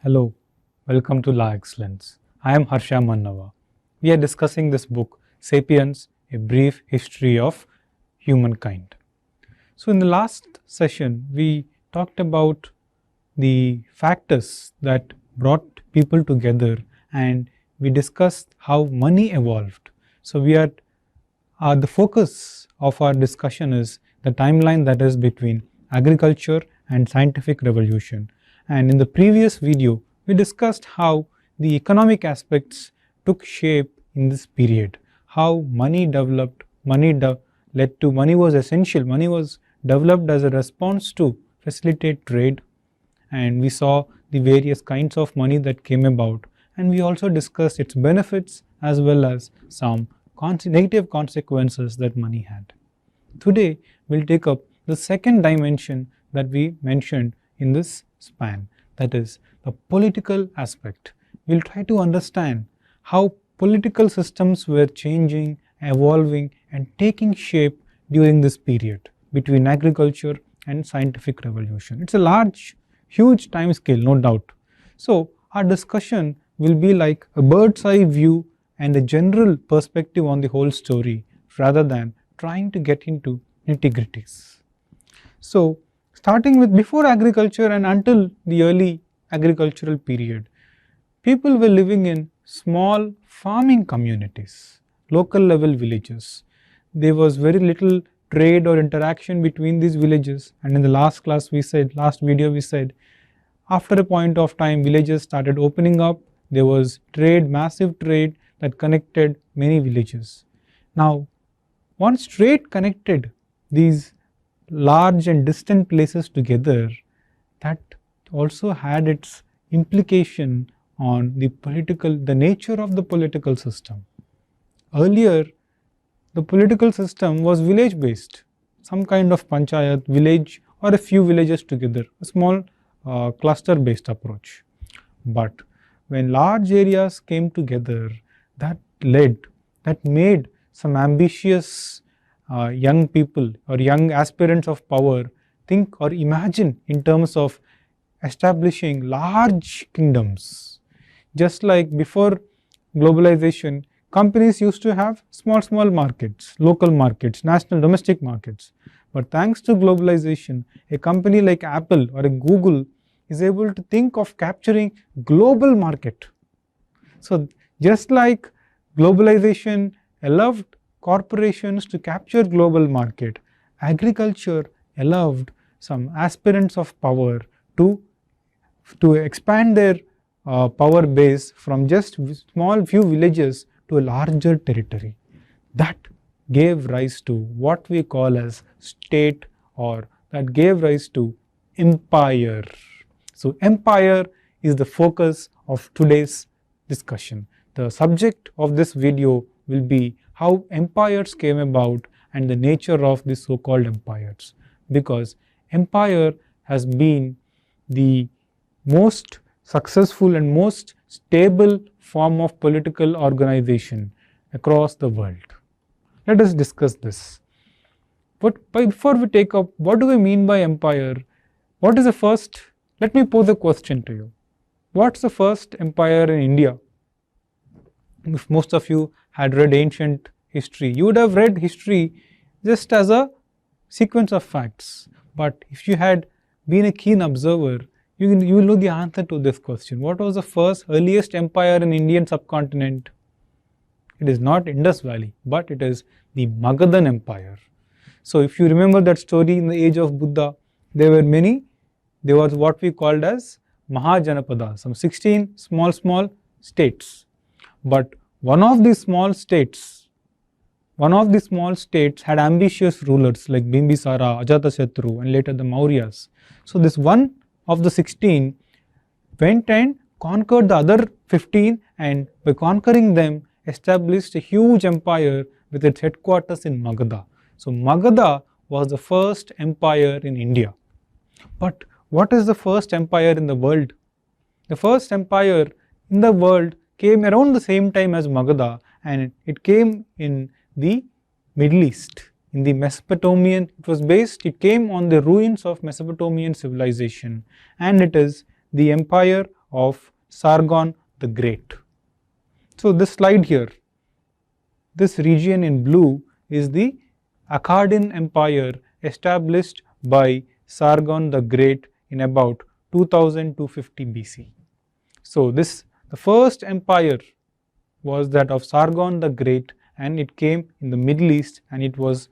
Hello, welcome to La Excellence. I am Harsha Mannava. We are discussing this book, Sapiens, A Brief History of Humankind. So in the last session, we talked about the factors that brought people together and we discussed how money evolved. So the focus of our discussion is the timeline that is between agriculture and scientific revolution. And in the previous video, we discussed how the economic aspects took shape in this period, how money developed, money was essential, money was developed as a response to facilitate trade, and we saw the various kinds of money that came about, and we also discussed its benefits as well as some negative consequences that money had. Today, we'll take up the second dimension that we mentioned in this span, that is the political aspect. We'll try to understand how political systems were changing, evolving and taking shape during this period between agriculture and scientific revolution. It's a huge time scale, no doubt. So our discussion will be like a bird's eye view and a general perspective on the whole story rather than trying to get into nitty-gritties. So starting with before agriculture and until the early agricultural period, people were living in small farming communities, local level villages. There was very little trade or interaction between these villages, and in the last video we said, after a point of time villages started opening up, there was trade, massive trade that connected many villages. Now, once trade connected these large and distant places together, that also had its implication on the nature of the political system. Earlier, the political system was village based, some kind of panchayat, village or a few villages together, a small cluster based approach. But when large areas came together, that made some ambitious young people or young aspirants of power think or imagine in terms of establishing large kingdoms. Just like before globalization, companies used to have small markets, local markets, national domestic markets. But thanks to globalization, a company like Apple or a Google is able to think of capturing global market. So just like globalization allowed corporations to capture global market, agriculture allowed some aspirants of power to expand their power base from just small few villages to a larger territory. That gave rise to what we call as state, or that gave rise to empire. So empire is the focus of today's discussion. The subject of this video will be how empires came about and the nature of the so-called empires, because empire has been the most successful and most stable form of political organization across the world. Let us discuss this. But before we take up, what do we mean by empire? What is the first? Let me pose a question to you. What's the first empire in India? If most of you had read ancient history, you would have read history just as a sequence of facts. But if you had been a keen observer, you will know the answer to this question. What was the earliest empire in Indian subcontinent? It is not Indus Valley, but it is the Magadhan Empire. So if you remember that story in the age of Buddha, there was what we called as Mahajanapada, some 16 small states. But one of these small states had ambitious rulers like Bimbisara, Ajatashatru and later the Mauryas. So this one of the 16 went and conquered the other 15, and by conquering them established a huge empire with its headquarters in Magadha. So Magadha was the first empire in India. But what is the first empire in the world? The first empire in the world came around the same time as Magadha, and it came in the Middle East. In the Mesopotamian, it came on the ruins of Mesopotamian civilization, and it is the empire of Sargon the Great. So this slide here, this region in blue is the Akkadian Empire established by Sargon the Great in about 2250 BC. So the first empire was that of Sargon the Great, and it came in the Middle East, and it was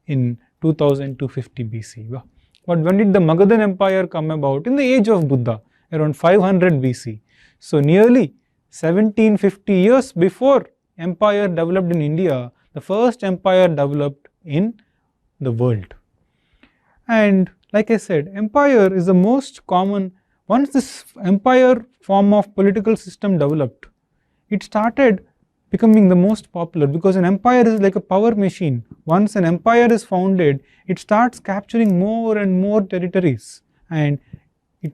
in 2250 BC. But when did the Magadhan Empire come about? In the age of Buddha, around 500 BC. So nearly 1750 years before empire developed in India, the first empire developed in the world. And like I said, empire is the most common. Once this empire form of political system developed, it started becoming the most popular, because an empire is like a power machine. Once an empire is founded, it starts capturing more and more territories, and it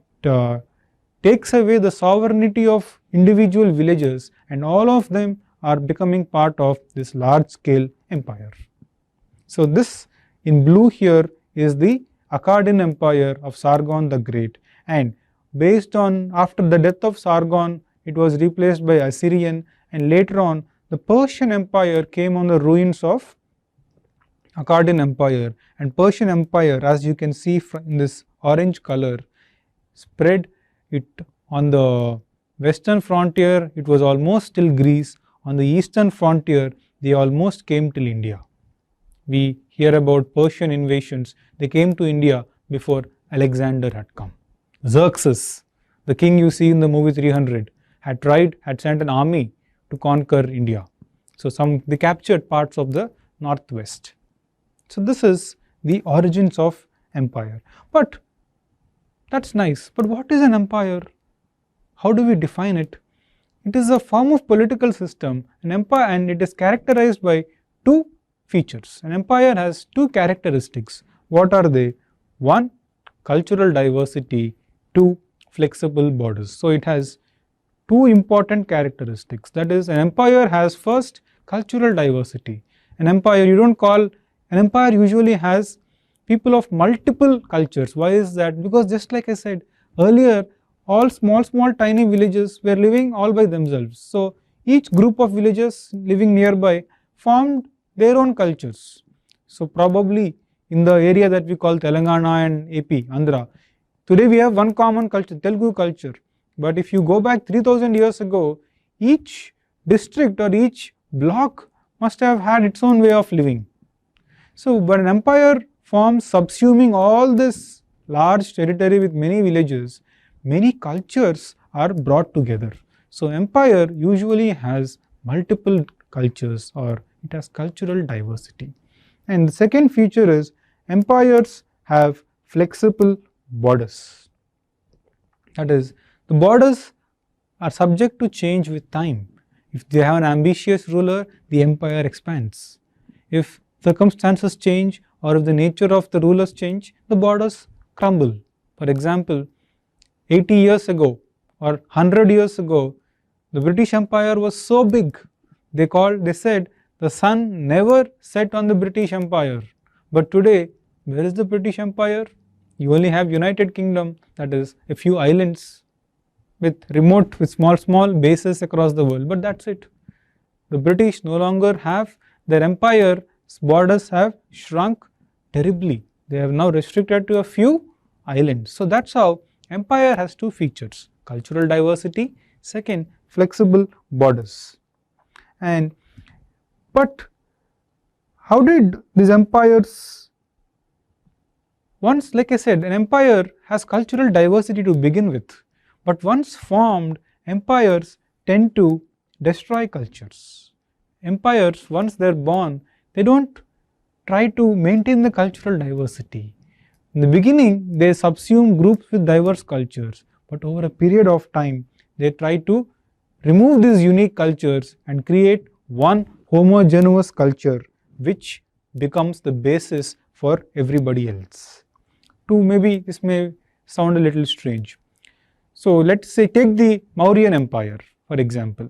takes away the sovereignty of individual villages, and all of them are becoming part of this large scale empire. So this in blue here is the Akkadian Empire of Sargon the Great, and based on after the death of Sargon, it was replaced by Assyrian, and later on the Persian Empire came on the ruins of Akkadian Empire, and Persian Empire, as you can see in this orange color, spread it on the western frontier. It was almost till Greece. On the eastern frontier, they almost came till India. We hear about Persian invasions. They came to India before Alexander had come. Xerxes, the king you see in the movie 300, had sent an army to conquer India. So they captured parts of the northwest. So this is the origins of empire. But that's nice. But what is an empire? How do we define it? It is a form of political system, an empire, and it is characterized by two features. An empire has two characteristics. What are they? One, cultural diversity. Two, flexible borders. So it has two important characteristics. That is, an empire has first cultural diversity. An empire usually has people of multiple cultures. Why is that? Because just like I said earlier, all small tiny villages were living all by themselves. So each group of villages living nearby formed their own cultures. So probably in the area that we call Telangana and AP, Andhra, today we have one common culture, Telugu culture. But if you go back 3000 years ago, each district or each block must have had its own way of living. So, but an empire forms subsuming all this large territory with many villages, many cultures are brought together. So, empire usually has multiple cultures, or it has cultural diversity. And the second feature is empires have flexible borders. That is, the borders are subject to change with time. If they have an ambitious ruler, the empire expands. If circumstances change, or if the nature of the rulers change, the borders crumble. For example, 80 years ago or 100 years ago, the British Empire was so big, they said the sun never set on the British Empire. But today, where is the British Empire? You only have United Kingdom, that is a few islands with small bases across the world, but that's it. The British no longer have their empire's borders have shrunk terribly. They have now restricted to a few islands. So that's how empire has two features: cultural diversity, second, flexible borders. But how did these empires, once, like I said, an empire has cultural diversity to begin with, but once formed, empires tend to destroy cultures. Empires, once they're born, they don't try to maintain the cultural diversity. In the beginning, they subsume groups with diverse cultures, but over a period of time, they try to remove these unique cultures and create one homogeneous culture, which becomes the basis for everybody else. Maybe this may sound a little strange. So let's say, take the Mauryan Empire, for example.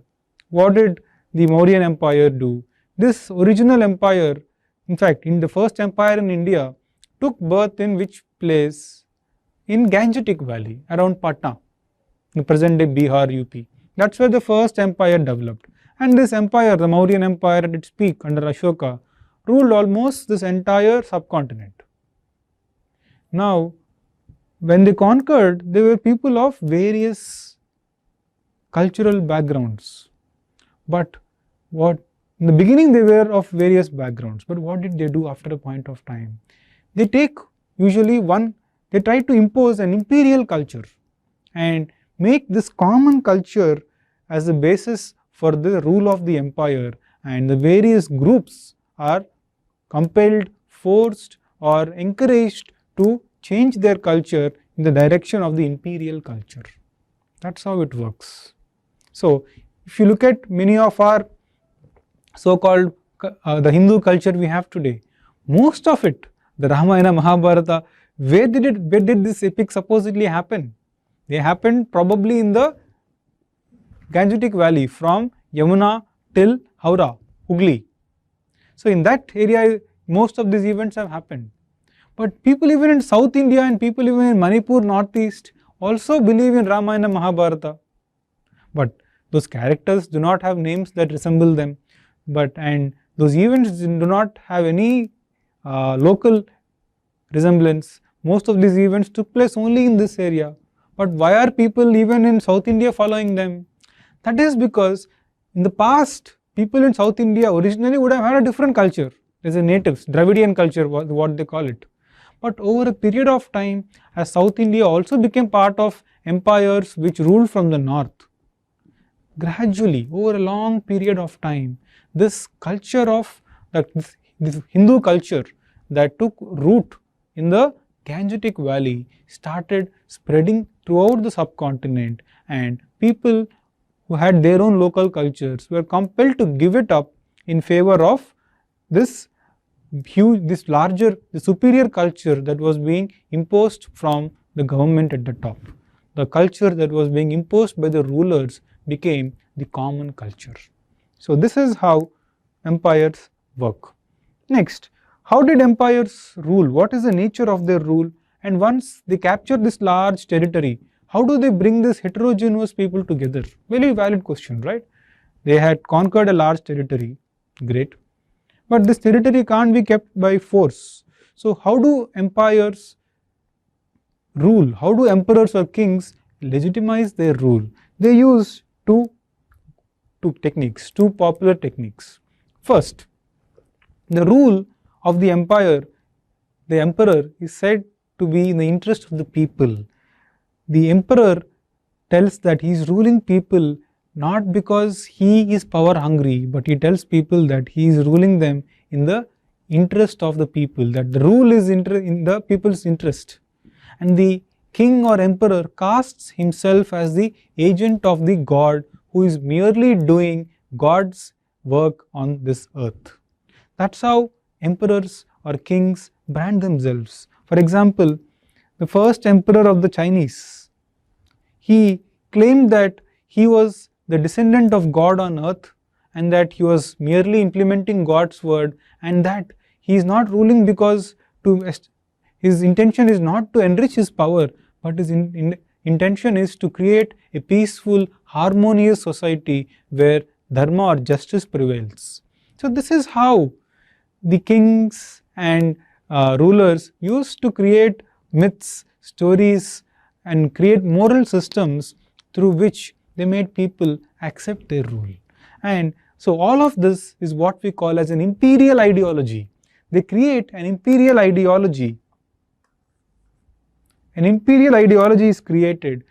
What did the Mauryan Empire do? This original empire, in fact, in the first empire in India, took birth in which place? In Gangetic Valley, around Patna. in the present day Bihar, UP. That's where the first empire developed. And this empire, the Mauryan Empire at its peak under Ashoka, ruled almost this entire subcontinent. Now, when they conquered, they were people of various cultural backgrounds. But in the beginning they were of various backgrounds, but what did they do after a point of time? They try to impose an imperial culture and make this common culture as the basis for the rule of the empire, and the various groups are compelled, forced or encouraged to change their culture in the direction of the imperial culture. That's how it works. So, if you look at many of our so-called the Hindu culture we have today, most of it, the Ramayana, Mahabharata, where did this epic supposedly happen? They happened probably in the Gangetic Valley from Yamuna till Howrah, Hooghly. So in that area, most of these events have happened. But people even in South India and people even in Manipur, Northeast also believe in Ramayana, Mahabharata. But those characters do not have names that resemble them. And those events do not have any local resemblance. Most of these events took place only in this area. But why are people even in South India following them? That is because in the past, people in South India originally would have had a different culture. There's a natives, Dravidian culture, what they call it. But over a period of time, as South India also became part of empires which ruled from the north, gradually, over a long period of time, this culture of this Hindu culture that took root in the Gangetic Valley started spreading throughout the subcontinent, and people who had their own local cultures were compelled to give it up in favor of this the superior culture that was being imposed from the government at the top. The culture that was being imposed by the rulers became the common culture. So this is how empires work. Next, how did empires rule? What is the nature of their rule? And once they capture this large territory, how do they bring this heterogeneous people together? Very valid question, right? They had conquered a large territory, great. But this territory can't be kept by force. So how do empires rule? How do emperors or kings legitimize their rule? They use two popular techniques. First, the rule of the emperor is said to be in the interest of the people. The emperor tells that he is ruling people not because he is power hungry, but he tells people that he is ruling them in the interest of the people, that the rule is in the people's interest. And the king or emperor casts himself as the agent of the god who is merely doing God's work on this earth. That's how emperors or kings brand themselves. For example, the first emperor of the Chinese, he claimed that he was the descendant of God on earth, and that he was merely implementing God's word, and that he is not ruling because his intention is not to enrich his power, but his intention is to create a peaceful, harmonious society where dharma or justice prevails. So this is how the kings and rulers used to create myths, stories, and create moral systems through which they made people accept their rule. And so all of this is what we call as an imperial ideology. They create an imperial ideology. An imperial ideology is created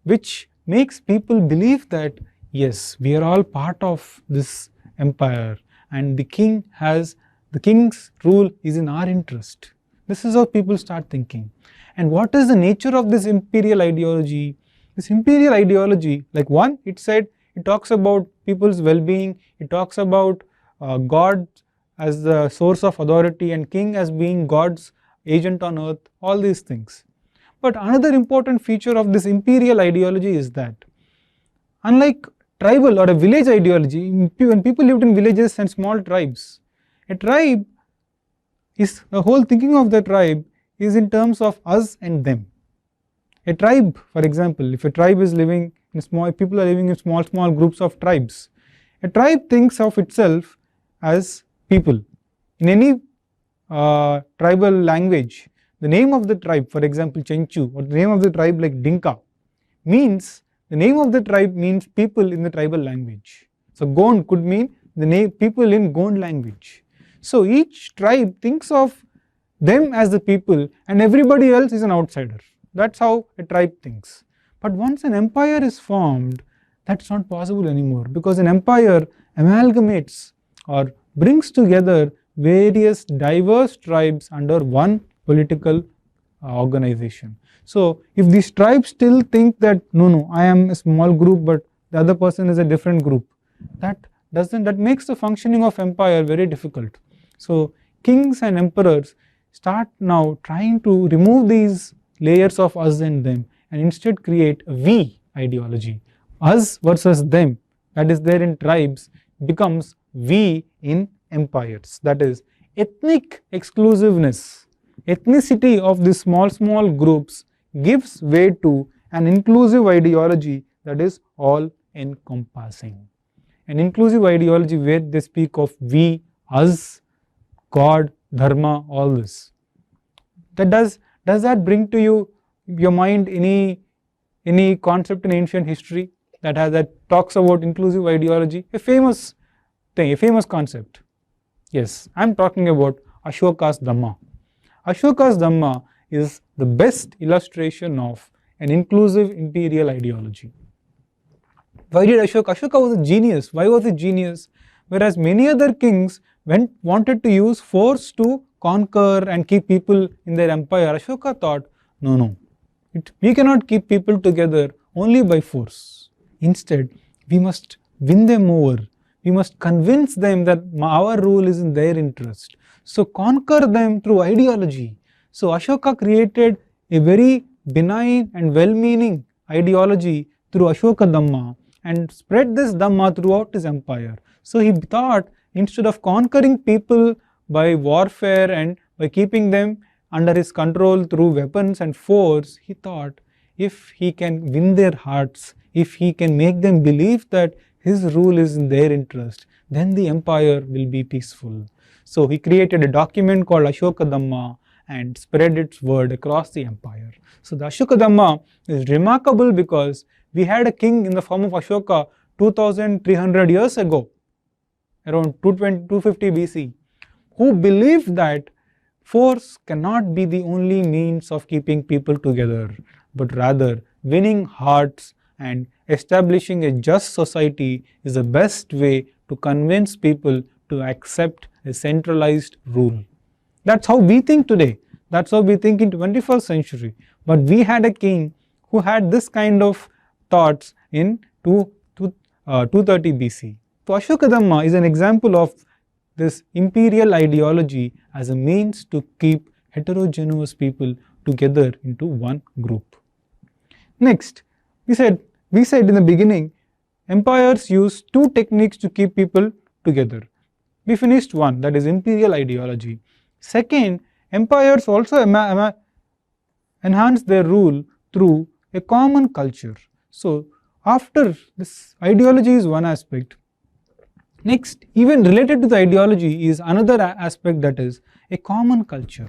which makes people believe that yes, we are all part of this empire, and the king's rule is in our interest. This is how people start thinking. And what is the nature of this imperial ideology? This imperial ideology, like one, it talks about people's well-being, it talks about God as the source of authority and king as being God's agent on earth, all these things. But another important feature of this imperial ideology is that unlike tribal or a village ideology, when people lived in villages and small tribes, a tribe is, the whole thinking of the tribe is in terms of us and them. A tribe, for example, if a tribe is living in people are living in small groups of tribes. A tribe thinks of itself as people. In any tribal language, the name of the tribe, for example, Chenchu, or the name of the tribe like Dinka, means the name of the tribe means people in the tribal language. So Gond could mean the name people in Gond language. So each tribe thinks of them as the people and everybody else is an outsider. That's how a tribe thinks. But once an empire is formed, that's not possible anymore, because an empire amalgamates or brings together various diverse tribes under one political organization. So if these tribes still think that no, I am a small group but the other person is a different group, that makes the functioning of empire very difficult. So kings and emperors start now trying to remove these layers of us and them and instead create a we ideology. Us versus them, that is there in tribes, becomes we in empires. That is, ethnic exclusiveness, ethnicity of these small groups gives way to an inclusive ideology that is all encompassing. An inclusive ideology where they speak of we, us, God, dharma, all this. Does that bring to your mind any concept in ancient history that talks about inclusive ideology? A famous thing, a famous concept. Yes, I am talking about Ashoka's Dhamma. Ashoka's Dhamma is the best illustration of an inclusive imperial ideology. Why did Ashoka was a genius. Why was he genius? Whereas many other kings wanted to use force to conquer and keep people in their empire, Ashoka thought, no, we cannot keep people together only by force. Instead, we must win them over. We must convince them that our rule is in their interest. So conquer them through ideology. So Ashoka created a very benign and well-meaning ideology through Ashoka Dhamma and spread this Dhamma throughout his empire. So he thought, instead of conquering people by warfare and by keeping them under his control through weapons and force, he thought, if he can win their hearts, if he can make them believe that his rule is in their interest, then the empire will be peaceful. So he created a document called Ashoka Dhamma and spread its word across the empire. So the Ashoka Dhamma is remarkable because we had a king in the form of Ashoka 2300 years ago, around 250 BC, who believed that force cannot be the only means of keeping people together, but rather winning hearts and establishing a just society is the best way to convince people to accept a centralized rule. That's how we think today. That's how we think in 21st century. But we had a king who had this kind of thoughts in 230 BC. So Ashoka Dhamma is an example of this imperial ideology as a means to keep heterogeneous people together into one group. Next, we said in the beginning, empires use two techniques to keep people together. We finished one, that is imperial ideology. Second, empires also enhance their rule through a common culture. So after this ideology is one aspect. Next, even related to the ideology is another aspect, that is a common culture.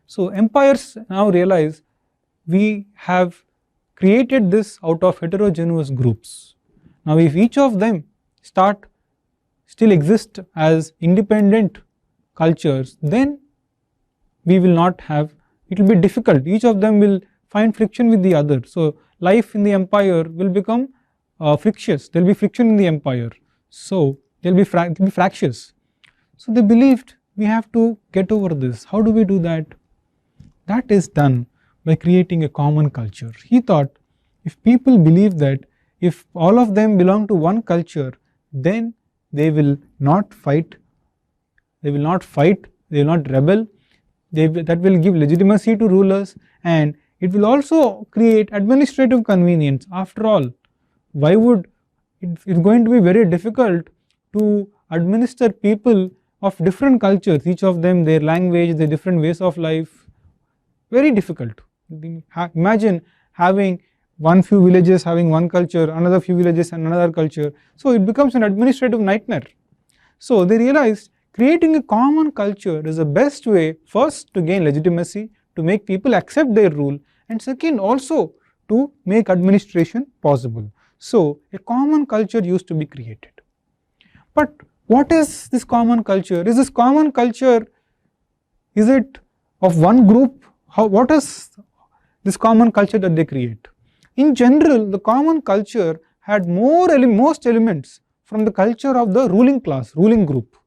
So empires now realize we have created this out of heterogeneous groups. Now if each of them still exist as independent cultures, then we will not have, it will be difficult. Each of them will find friction with the other. So life in the empire will become frictious. There will be friction in the empire. So they will be fractious. So they believed we have to get over this. How do we do that? That is done by creating a common culture. He thought, if people believe that if all of them belong to one culture, then they will not fight, they will not rebel, that will give legitimacy to rulers, and it will also create administrative convenience. After all, it's going to be very difficult to administer people of different cultures, each of them their language, their different ways of life, very difficult. Imagine having one few villages having one culture, another few villages and another culture. So it becomes an administrative nightmare. So they realized creating a common culture is the best way, first to gain legitimacy, to make people accept their rule, and second also to make administration possible. So a common culture used to be created. But what is this common culture? Is this common culture, is it of one group? What is this common culture that they create? In general, the common culture had most elements from the culture of the ruling class, ruling group.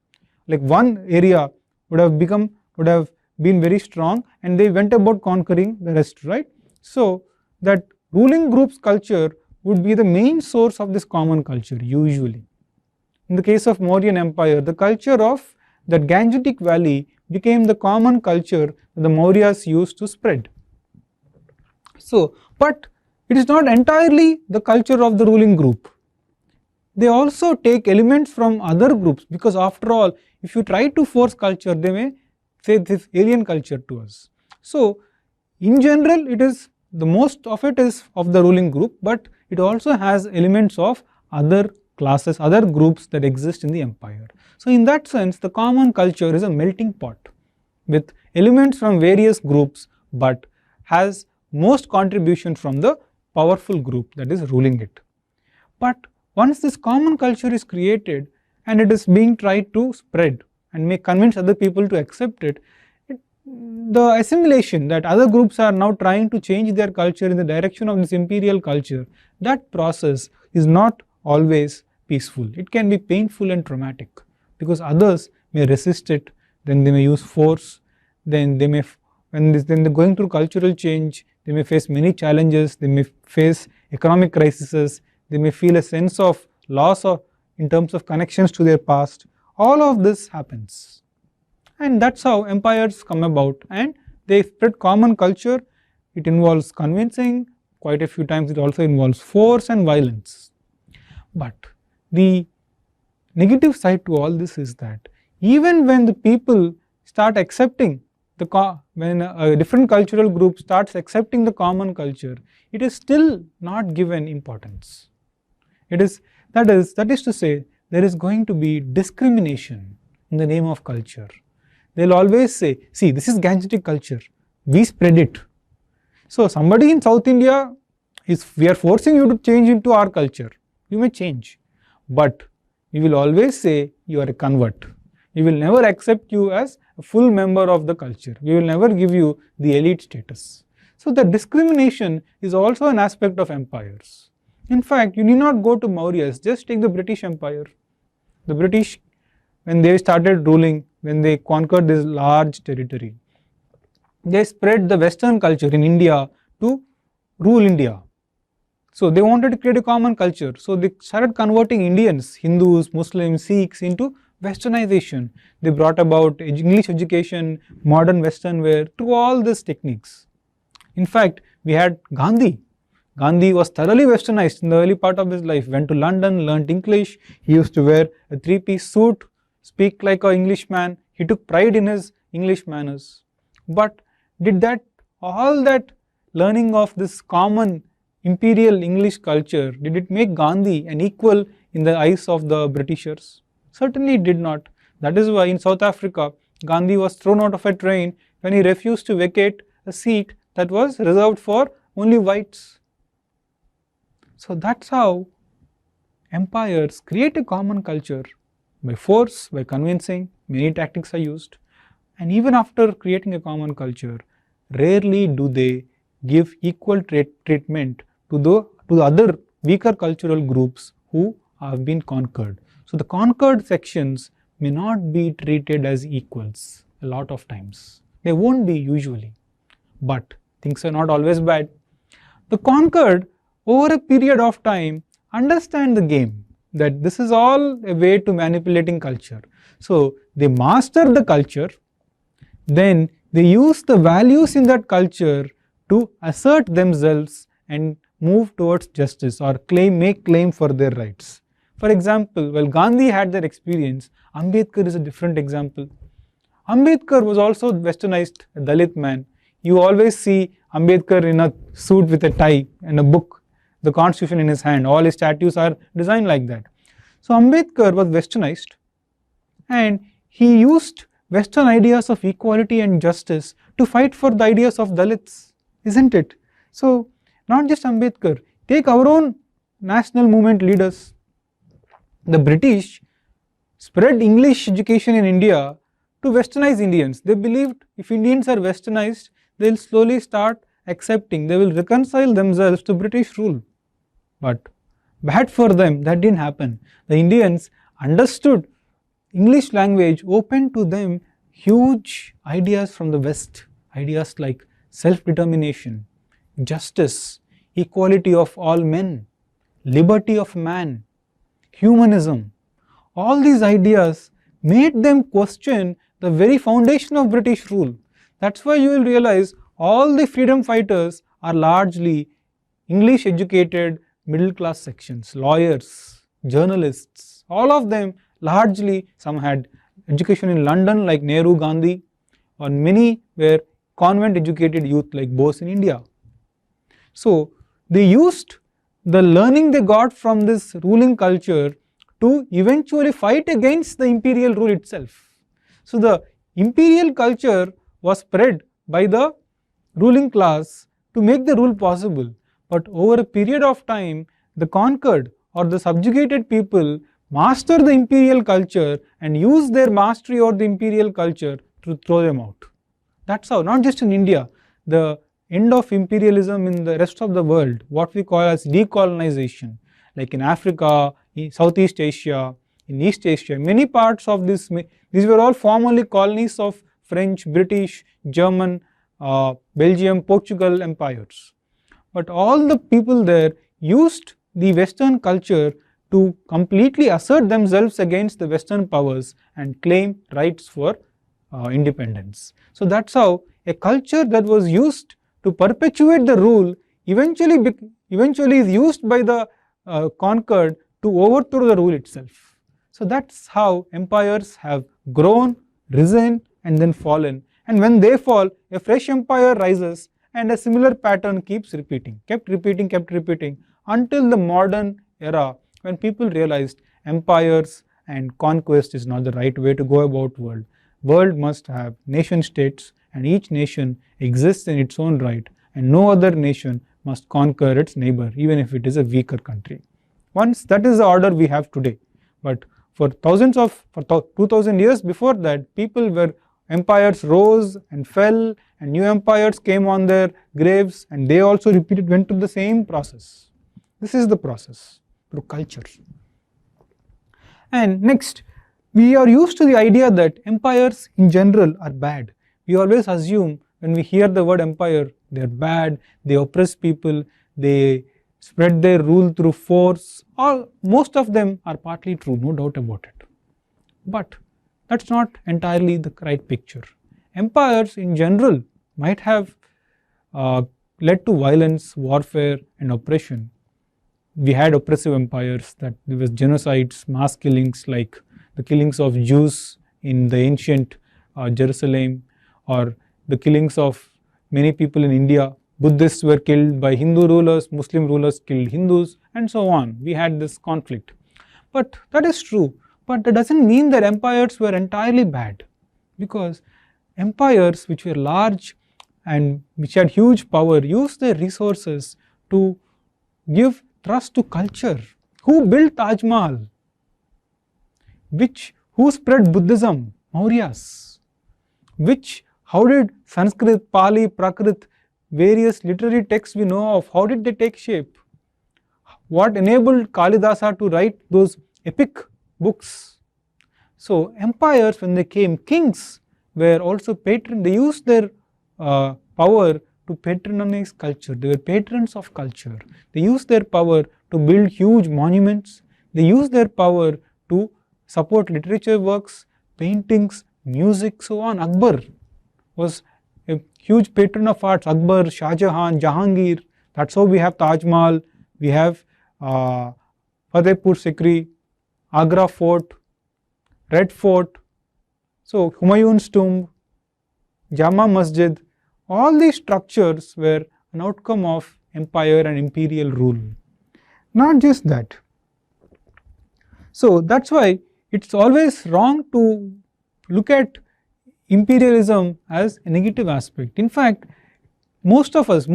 Like one area would have been very strong, and they went about conquering the rest, right? So that ruling group's culture would be the main source of this common culture usually. In the case of Mauryan Empire, the culture of that Gangetic Valley became the common culture that the Mauryas used to spread. So, but it is not entirely the culture of the ruling group. They also take elements from other groups, because after all, if you try to force culture, they may say this alien culture to us. So in general, it is the most of it is of the ruling group, but it also has elements of other classes, other groups that exist in the empire. So in that sense, the common culture is a melting pot with elements from various groups, but has most contribution from the powerful group that is ruling it. But once this common culture is created and it is being tried to spread and may convince other people to accept it, the assimilation that other groups are now trying to change their culture in the direction of this imperial culture, that process is not always peaceful. It can be painful and traumatic, because others may resist it, then they may use force, then they may, when they're going through cultural change, they may face many challenges, they may face economic crises, they may feel a sense of loss in terms of connections to their past. All of this happens. And that's how empires come about, and they spread common culture. It involves convincing, quite a few times it also involves force and violence. But the negative side to all this is that even when the people start accepting when a different cultural group starts accepting the common culture, it is still not given importance. That is to say, there is going to be discrimination in the name of culture. They'll always say, see, this is Gangetic culture, we spread it. So somebody in South India, we are forcing you to change into our culture. You may change, but we will always say you are a convert. We will never accept you as a full member of the culture. We will never give you the elite status. So the discrimination is also an aspect of empires. In fact, you need not go to Mauryas, just take the British Empire. The British, when they started ruling, when they conquered this large territory, they spread the Western culture in India to rule India. So they wanted to create a common culture. So they started converting Indians, Hindus, Muslims, Sikhs into Westernization. They brought about English education, modern Western wear, through all these techniques. In fact, we had Gandhi. Gandhi was thoroughly Westernized in the early part of his life, went to London, learnt English. He used to wear a three-piece suit, speak like an Englishman. He took pride in his English manners. But did all that learning of this common imperial English culture, did it make Gandhi an equal in the eyes of the Britishers? Certainly it did not. That is why in South Africa, Gandhi was thrown out of a train when he refused to vacate a seat that was reserved for only whites. So that's how empires create a common culture by force, by convincing. Many tactics are used, and even after creating a common culture, rarely do they give equal treatment to the other weaker cultural groups who have been conquered. So the conquered sections may not be treated as equals a lot of times. They won't be usually, but things are not always bad. The conquered, over a period of time, understand the game, that this is all a way to manipulating culture. So they master the culture, then they use the values in that culture to assert themselves and move towards justice or make claim for their rights. For example, while Gandhi had that experience, Ambedkar is a different example. Ambedkar was also westernized, a Dalit man. you always see Ambedkar in a suit with a tie and a book, the constitution in his hand. All his statues are designed like that. So Ambedkar was westernized, and he used Western ideas of equality and justice to fight for the ideas of Dalits, isn't it? So not just Ambedkar, take our own national movement leaders. The British spread English education in India to westernize Indians. They believed if Indians are westernized, they will slowly start accepting, they will reconcile themselves to British rule. But bad for them, that didn't happen. The Indians understood English language, opened to them huge ideas from the West, ideas like self-determination, justice, equality of all men, liberty of man, humanism. All these ideas made them question the very foundation of British rule. That's why you will realize all the freedom fighters are largely English educated middle class sections, lawyers, journalists, all of them largely, some had education in London like Nehru, Gandhi, or many were convent educated youth like Bose in India. So they used the learning they got from this ruling culture to eventually fight against the imperial rule itself. So the imperial culture was spread by the ruling class to make the rule possible, but over a period of time the conquered or the subjugated people master the imperial culture and use their mastery over the imperial culture to throw them out. That's how, not just in India, the end of imperialism in the rest of the world, what we call as decolonization, like in Africa, in Southeast Asia, in East Asia, many parts of this, these were all formerly colonies of French, British, German, Belgium, Portugal empires. But all the people there used the Western culture to completely assert themselves against the Western powers and claim rights for independence. So that's how a culture that was used to perpetuate the rule eventually is used by the conquered to overthrow the rule itself. So that's how empires have grown, risen, and then fallen. And when they fall, a fresh empire rises and a similar pattern keeps repeating, kept repeating until the modern era, when people realized empires and conquest is not the right way to go about world. World must have nation states, and each nation exists in its own right, and no other nation must conquer its neighbor, even if it is a weaker country. Once that is the order we have today. But for 2000 years before that, empires rose and fell, and new empires came on their graves, and they also went through the same process. This is the process through culture. And next, we are used to the idea that empires in general are bad. We always assume when we hear the word empire, they are bad, they oppress people, they spread their rule through force. Most of them are partly true, no doubt about it. But that's not entirely the right picture. Empires in general might have led to violence, warfare, and oppression. We had oppressive empires, that there was genocides, mass killings like the killings of Jews in the ancient Jerusalem, or the killings of many people in India. Buddhists were killed by Hindu rulers, Muslim rulers killed Hindus, and so on. We had this conflict. But that is true. But that doesn't mean that empires were entirely bad, because empires which were large and which had huge power used their resources to give thrust to culture. Who built Taj Mahal? Who spread Buddhism? Mauryas. How did Sanskrit, Pali, Prakrit, various literary texts we know of, how did they take shape? What enabled Kalidasa to write those epic books? So empires, when they came, kings were also patrons. They used their power to patronize culture. They were patrons of culture. They used their power to build huge monuments. They used their power to support literature works, paintings, music, so on. Akbar was a huge patron of arts. Akbar, Shah Jahan, Jahangir. That's how we have Taj Mahal. We have Fatehpur Sikri, Agra Fort, Red Fort, so Humayun's tomb, Jama Masjid. all these structures were an outcome of empire and imperial rule. Not just that. So that's why it's always wrong to look at imperialism as a negative aspect. In fact, most of us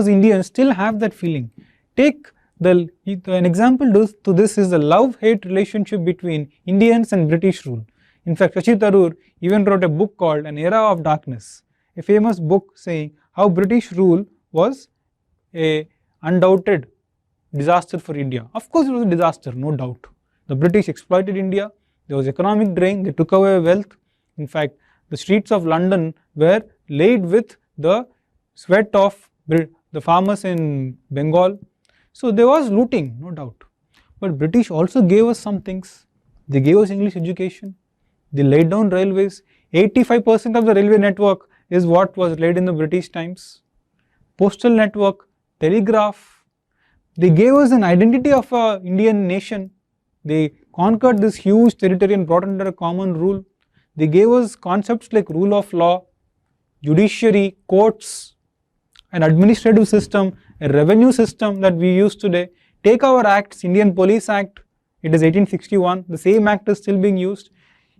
Indians still have that feeling. Take an example to this is the love-hate relationship between Indians and British rule. In fact, Tharoor even wrote a book called An Era of Darkness, a famous book saying how British rule was a undoubted disaster for India. Of course it was a disaster, no doubt. The British exploited India, there was economic drain, they took away wealth. In fact, the streets of London were laid with the sweat of the farmers in Bengal. So there was looting, no doubt. But British also gave us some things. They gave us English education. They laid down railways. 85% of the railway network is what was laid in the British times. Postal network, telegraph. They gave us an identity of an Indian nation. They conquered this huge territory and brought under a common rule. They gave us concepts like rule of law, judiciary, courts, an administrative system, a revenue system that we use today. Take our acts, Indian Police Act, it is 1861, the same act is still being used.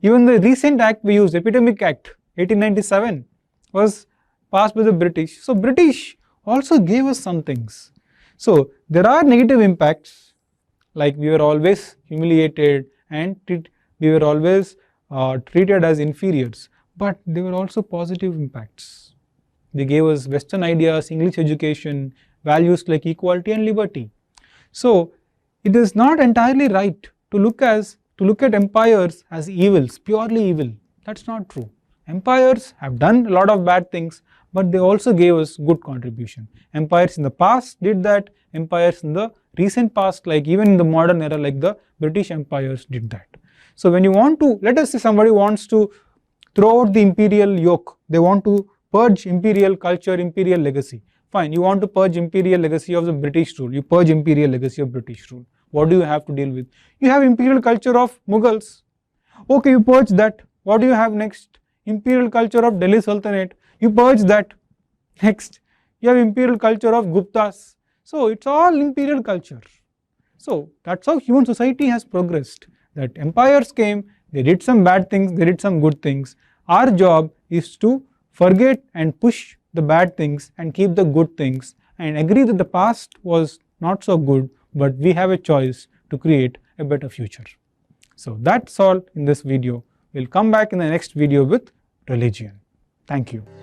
Even the recent act we used, Epidemic Act, 1897, was passed by the British. So British also gave us some things. So there are negative impacts, like we were always humiliated and we were always treated as inferiors, but there were also positive impacts. They gave us Western ideas, English education, values like equality and liberty. So it is not entirely right to look at empires as evils, purely evil. That's not true. Empires have done a lot of bad things, but they also gave us good contribution. Empires in the past did that, empires in the recent past, like even in the modern era, like the British empires did that. So when you want to, let us say somebody wants to throw out the imperial yoke, they want to purge imperial culture, imperial legacy. Fine, you want to purge imperial legacy of the British rule, you purge imperial legacy of British rule. What do you have to deal with? You have imperial culture of Mughals. Okay, you purge that. What do you have next? Imperial culture of Delhi Sultanate. You purge that. Next, you have imperial culture of Guptas. So it's all imperial culture. So that's how human society has progressed. That empires came, they did some bad things, they did some good things. Our job is to forget and push the bad things and keep the good things and agree that the past was not so good, but we have a choice to create a better future. So that's all in this video. We'll come back in the next video with religion. Thank you.